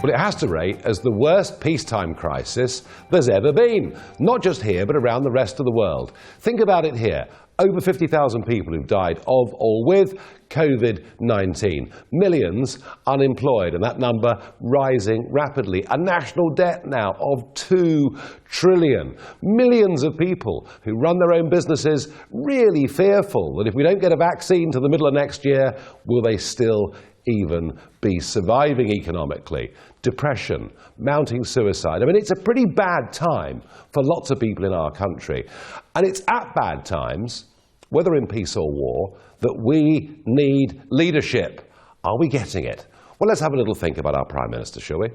Well, it has to rate as the worst peacetime crisis there's ever been, not just here, but around the rest of the world. Think about it here. Over 50,000 people who've died of or with COVID-19. Millions unemployed, and that number rising rapidly. A national debt now of $2 trillion. Millions of people who run their own businesses really fearful that if we don't get a vaccine to the middle of next year, will they still even be surviving economically? Depression, mounting suicide. I mean, it's a pretty bad time for lots of people in our country. And it's at bad times, whether in peace or war, that we need leadership. Are we getting it? Well, let's have a little think about our Prime Minister, shall we?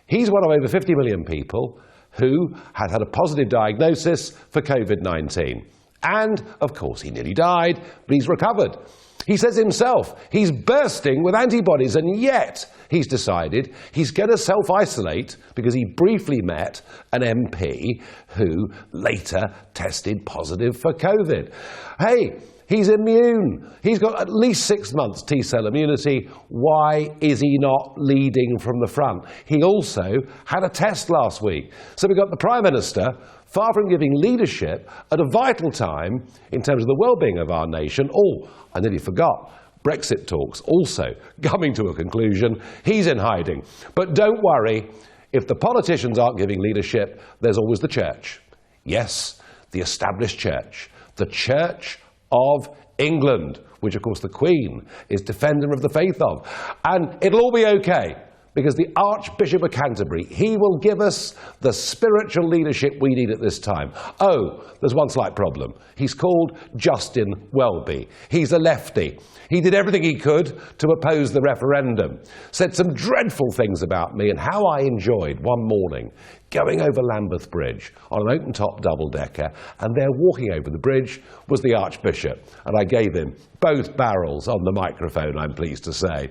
He's one of over 50 million people who had had a positive diagnosis for COVID-19. And, of course, he nearly died, but he's recovered. He says himself he's bursting with antibodies, and yet he's decided he's going to self-isolate because he briefly met an MP who later tested positive for COVID. Hey, he's immune. He's got at least 6 months T-cell immunity. Why is he not leading from the front? He also had a test last week. So we've got the Prime Minister, far from giving leadership at a vital time in terms of the well-being of our nation. Oh, I nearly forgot. Brexit talks also coming to a conclusion. He's in hiding. But don't worry, if the politicians aren't giving leadership, there's always the church. Yes, the established church. The Church of England, which of course the Queen is defender of the faith of. And it'll all be okay, because the Archbishop of Canterbury, he will give us the spiritual leadership we need at this time. Oh, there's one slight problem. He's called Justin Welby. He's a lefty. He did everything he could to oppose the referendum. Said some dreadful things about me and how I enjoyed one morning going over Lambeth Bridge on an open-top double-decker, and there walking over the bridge was the Archbishop, and I gave him both barrels on the microphone, I'm pleased to say.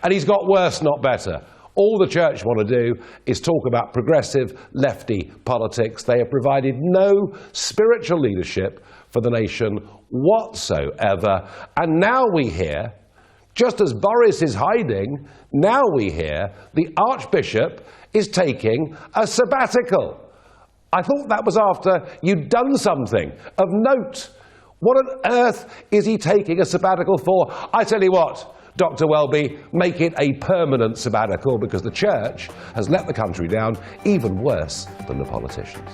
And he's got worse, not better. All the church want to do is talk about progressive lefty politics. They have provided no spiritual leadership for the nation whatsoever. And now we hear, just as Boris is hiding, now we hear the Archbishop is taking a sabbatical. I thought that was after you'd done something of note. What on earth is he taking a sabbatical for? I tell you what, Dr. Welby, make it a permanent sabbatical, because the church has let the country down even worse than the politicians.